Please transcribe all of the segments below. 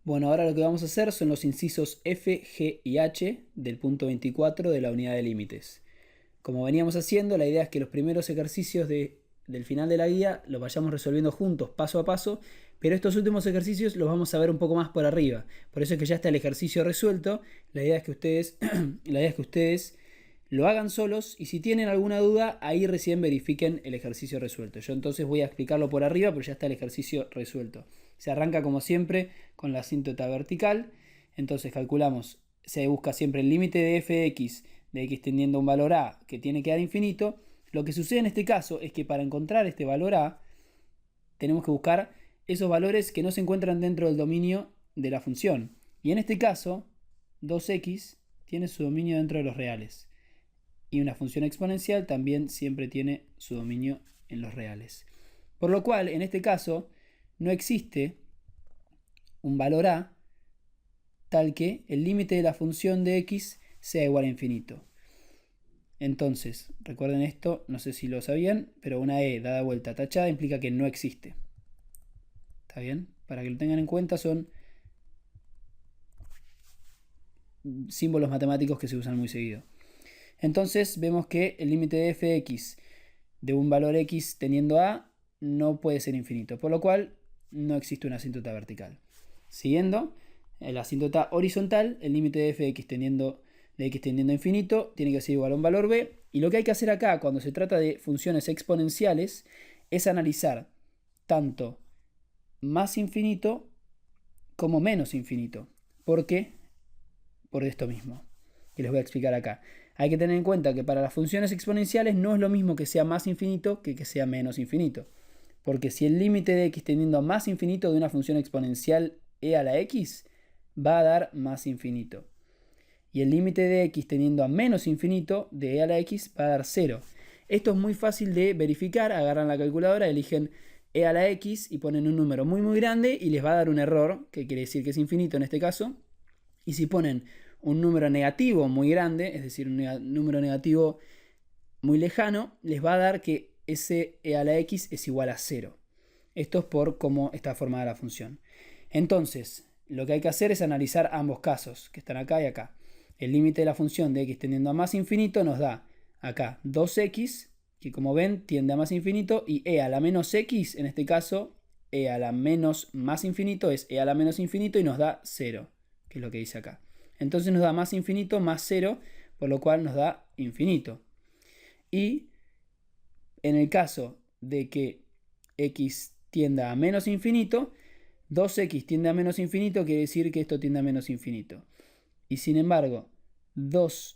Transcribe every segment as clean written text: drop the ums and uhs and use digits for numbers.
Bueno, ahora lo que vamos a hacer son los incisos F, G y H del punto 24 de la unidad de límites. Como veníamos haciendo, la idea es que los primeros ejercicios del final de la guía los vayamos resolviendo juntos, paso a paso, pero estos últimos ejercicios los vamos a ver un poco más por arriba. Por eso es que ya está el ejercicio resuelto. La idea es que ustedes lo hagan solos y si tienen alguna duda, ahí recién verifiquen el ejercicio resuelto. Yo entonces voy a explicarlo por arriba, pero ya está el ejercicio resuelto. Se arranca como siempre con la asíntota vertical. Entonces calculamos, se busca siempre el límite de f de x tendiendo a un valor a que tiene que dar infinito. Lo que sucede en este caso es que para encontrar este valor a, tenemos que buscar esos valores que no se encuentran dentro del dominio de la función. Y en este caso, 2x tiene su dominio dentro de los reales. Y una función exponencial también siempre tiene su dominio en los reales. Por lo cual, en este caso, no existe un valor a tal que el límite de la función de x sea igual a infinito. Entonces, recuerden esto, no sé si lo sabían, pero una e dada vuelta tachada implica que no existe. ¿Está bien? Para que lo tengan en cuenta, son símbolos matemáticos que se usan muy seguido. Entonces vemos que el límite de f de x de un valor x teniendo a no puede ser infinito, por lo cual no existe una asíntota vertical. Siguiendo, en la asíntota horizontal, el límite de f de x teniendo a infinito tiene que ser igual a un valor b, y lo que hay que hacer acá cuando se trata de funciones exponenciales es analizar tanto más infinito como menos infinito. ¿Por qué? Por esto mismo que les voy a explicar acá. Hay que tener en cuenta que para las funciones exponenciales no es lo mismo que sea más infinito que sea menos infinito. Porque si el límite de x tendiendo a más infinito de una función exponencial e a la x va a dar más infinito. Y el límite de x teniendo a menos infinito de e a la x va a dar 0. Esto es muy fácil de verificar. Agarran la calculadora, eligen e a la x y ponen un número muy grande y les va a dar un error, que quiere decir que es infinito en este caso. Y si ponen un número negativo muy grande, es decir, un número negativo muy lejano, les va a dar que ese e a la x es igual a 0. Esto es por cómo está formada la función. Entonces, lo que hay que hacer es analizar ambos casos, que están acá y acá. El límite de la función de x tendiendo a más infinito nos da acá 2x, que como ven tiende a más infinito, y e a la menos x, en este caso, e a la menos más infinito es e a la menos infinito y nos da 0, que es lo que dice acá. Entonces nos da más infinito más 0, por lo cual nos da infinito. Y en el caso de que x tienda a menos infinito, 2x tiende a menos infinito, quiere decir que esto tiende a menos infinito. Y sin embargo, 2x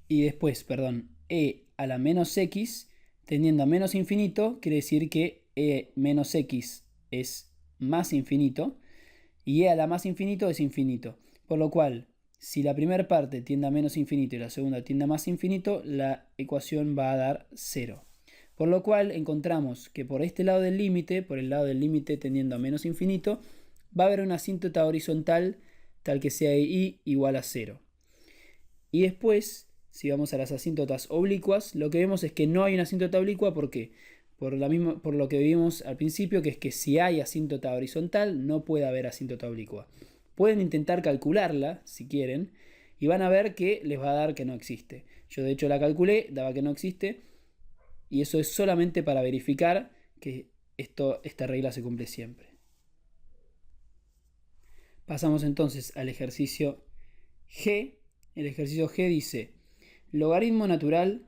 y después, e a la menos x tendiendo a menos infinito, quiere decir que e menos x es más infinito y e a la más infinito es infinito. Por lo cual, si la primera parte tiende a menos infinito y la segunda tiende a más infinito, la ecuación va a dar 0. Por lo cual encontramos que por este lado del límite, por el lado del límite tendiendo a menos infinito, va a haber una asíntota horizontal tal que sea i igual a 0. Y después, si vamos a las asíntotas oblicuas, lo que vemos es que no hay una asíntota oblicua. ¿Por qué? Por lo que vimos al principio, que es que si hay asíntota horizontal, no puede haber asíntota oblicua. Pueden intentar calcularla, si quieren, y van a ver que les va a dar que no existe. Yo de hecho la calculé, daba que no existe, y eso es solamente para verificar que esta regla se cumple siempre. Pasamos entonces al ejercicio G. El ejercicio G dice: logaritmo natural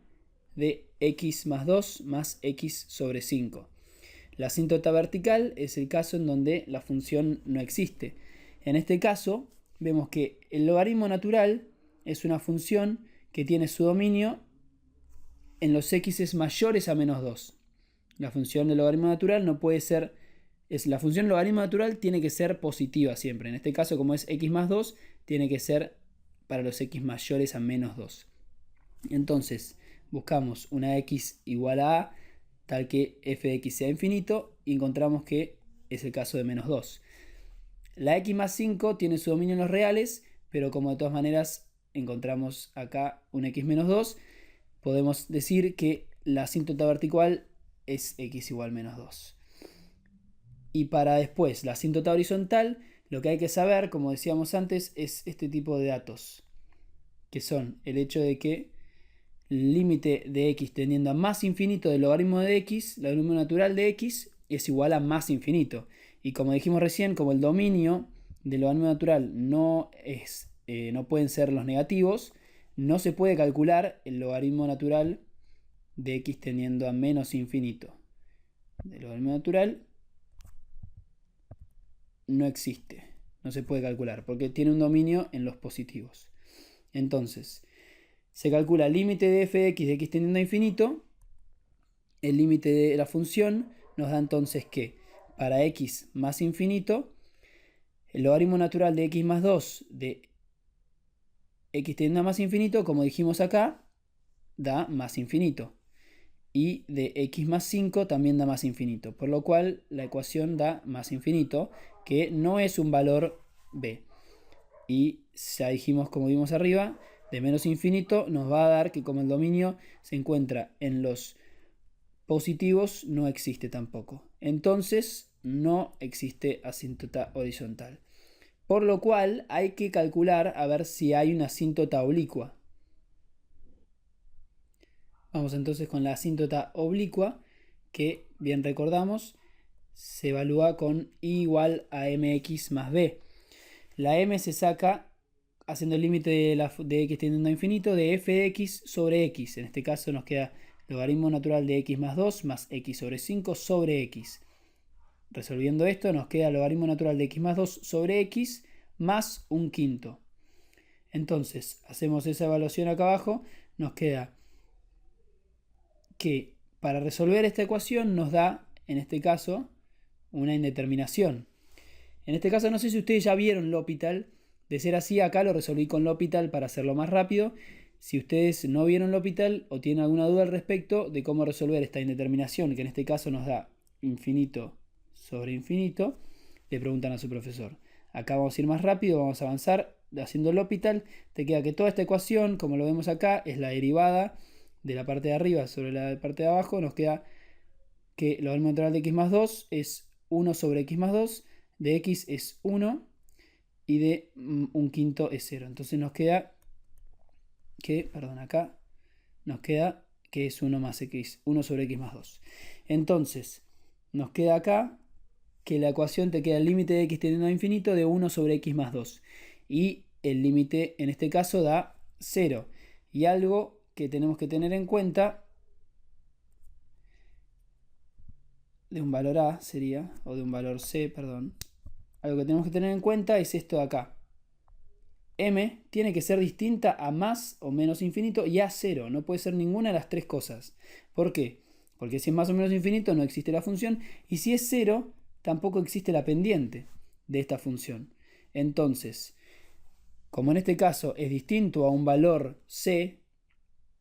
de x más 2 más x sobre 5. La asíntota vertical es el caso en donde la función no existe. En este caso, vemos que el logaritmo natural es una función que tiene su dominio en los x mayores a menos 2. La función del logaritmo natural no puede ser... la función logaritmo natural tiene que ser positiva siempre. En este caso, como es x más 2, tiene que ser para los x mayores a menos 2. Entonces, buscamos una x igual a tal que f de x sea infinito y encontramos que es el caso de menos 2. La x más 5 tiene su dominio en los reales, pero como de todas maneras encontramos acá un x menos 2, podemos decir que la asíntota vertical es x igual menos 2. Y para después la asíntota horizontal, lo que hay que saber, como decíamos antes, es este tipo de datos, que son el hecho de que el límite de x tendiendo a más infinito del logaritmo de x, el logaritmo natural de x, es igual a más infinito. Y como dijimos recién, como el dominio del logaritmo natural no pueden ser los negativos, no se puede calcular el logaritmo natural de x tendiendo a menos infinito. El logaritmo natural no existe, no se puede calcular, porque tiene un dominio en los positivos. Entonces, se calcula el límite de f de x tendiendo a infinito. El límite de la función nos da entonces que para x más infinito, el logaritmo natural de x más 2 de x tendiendo a más infinito, como dijimos acá, da más infinito. Y de x más 5 también da más infinito. Por lo cual la ecuación da más infinito, que no es un valor b. Y ya dijimos, como vimos arriba, de menos infinito nos va a dar que como el dominio se encuentra en los positivos, no existe tampoco. Entonces no existe asíntota horizontal. Por lo cual hay que calcular a ver si hay una asíntota oblicua. Vamos entonces con la asíntota oblicua, que bien recordamos, se evalúa con i igual a mx más b. La m se saca haciendo el límite de x tendiendo a infinito de f de x sobre x. En este caso nos queda logaritmo natural de x más 2 más x sobre 5 sobre x. Resolviendo esto nos queda logaritmo natural de x más 2 sobre x más un quinto. Entonces hacemos esa evaluación acá abajo, nos queda que para resolver esta ecuación nos da, en este caso, una indeterminación. En este caso no sé si ustedes ya vieron L'Hopital. De ser así, acá lo resolví con L'Hopital para hacerlo más rápido. Si ustedes no vieron L'Hopital o tienen alguna duda al respecto de cómo resolver esta indeterminación, que en este caso nos da infinito sobre infinito, le preguntan a su profesor. Acá vamos a ir más rápido, vamos a avanzar haciendo L'Hopital. Te queda que toda esta ecuación, como lo vemos acá, es la derivada de la parte de arriba sobre la parte de abajo. Nos queda que el logaritmo natural de x más 2 es 1 sobre x más 2, de x es 1 y de un quinto es 0. Entonces nos queda que, acá nos queda que es 1 más x, 1 sobre x más 2. Entonces nos queda acá que la ecuación te queda el límite de x tendiendo a infinito de 1 sobre x más 2. Y el límite en este caso da 0. Y algo que tenemos que tener en cuenta de un valor a sería, o de un valor c, perdón. Algo que tenemos que tener en cuenta es esto de acá. M tiene que ser distinta a más o menos infinito y a 0. No puede ser ninguna de las tres cosas. ¿Por qué? Porque si es más o menos infinito no existe la función. Y si es 0, tampoco existe la pendiente de esta función. Entonces, como en este caso es distinto a un valor c,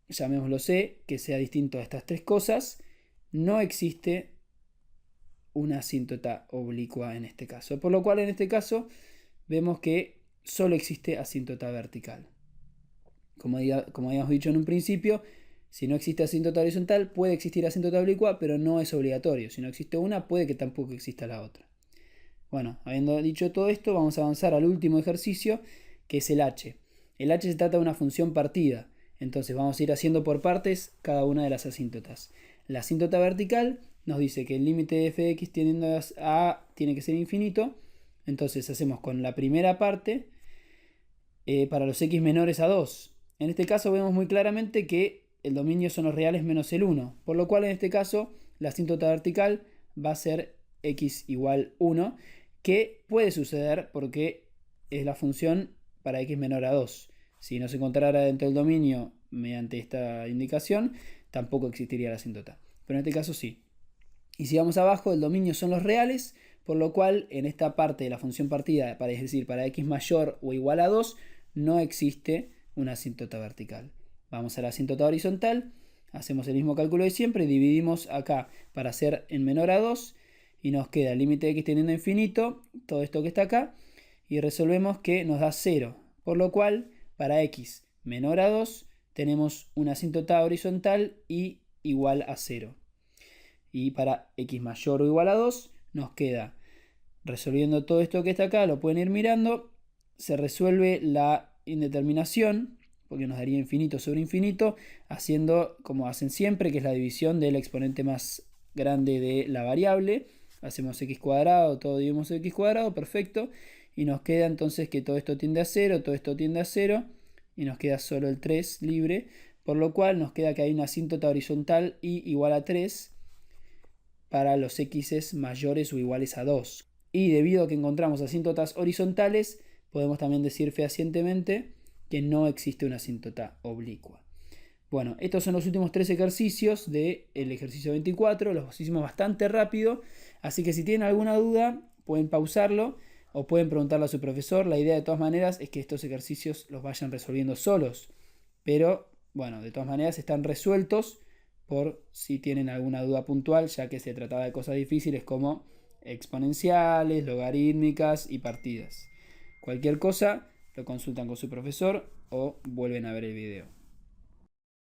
llamémoslo c, que sea distinto a estas tres cosas, no existe una asíntota oblicua en este caso. Por lo cual en este caso vemos que solo existe asíntota vertical. Como habíamos dicho en un principio, si no existe asíntota horizontal, puede existir asíntota oblicua, pero no es obligatorio. Si no existe una, puede que tampoco exista la otra. Bueno, habiendo dicho todo esto, vamos a avanzar al último ejercicio, que es el h. El h se trata de una función partida. Entonces vamos a ir haciendo por partes cada una de las asíntotas. La asíntota vertical nos dice que el límite de f de x tendiendo a a tiene que ser infinito. Entonces hacemos con la primera parte para los x menores a 2. En este caso vemos muy claramente que el dominio son los reales menos el 1. Por lo cual en este caso la asíntota vertical va a ser x igual 1. Que puede suceder porque es la función para x menor a 2. Si no se encontrara dentro del dominio mediante esta indicación, tampoco existiría la asíntota. Pero en este caso sí. Y si vamos abajo, el dominio son los reales, por lo cual en esta parte de la función partida, es decir, para x mayor o igual a 2, no existe una asíntota vertical. Vamos a la asíntota horizontal, hacemos el mismo cálculo de siempre, dividimos acá para hacer en menor a 2 y nos queda el límite de x tendiendo a infinito, todo esto que está acá, y resolvemos que nos da 0, por lo cual para x menor a 2 tenemos una asíntota horizontal y igual a 0. Y para x mayor o igual a 2 nos queda resolviendo todo esto que está acá, lo pueden ir mirando, se resuelve la indeterminación, porque nos daría infinito sobre infinito, haciendo como hacen siempre, que es la división del exponente más grande de la variable. Hacemos x cuadrado, todo dividimos x cuadrado, perfecto. Y nos queda entonces que todo esto tiende a 0, todo esto tiende a 0, y nos queda solo el 3 libre, por lo cual nos queda que hay una asíntota horizontal y igual a 3 para los x mayores o iguales a 2. Y debido a que encontramos asíntotas horizontales, podemos también decir fehacientemente que no existe una asíntota oblicua. Bueno, estos son los últimos 3 ejercicios del ejercicio 24, los hicimos bastante rápido, así que si tienen alguna duda pueden pausarlo o pueden preguntarle a su profesor. La idea de todas maneras es que estos ejercicios los vayan resolviendo solos, pero bueno, de todas maneras están resueltos por si tienen alguna duda puntual, ya que se trataba de cosas difíciles como exponenciales, logarítmicas y partidas. Cualquier cosa lo consultan con su profesor o vuelven a ver el video.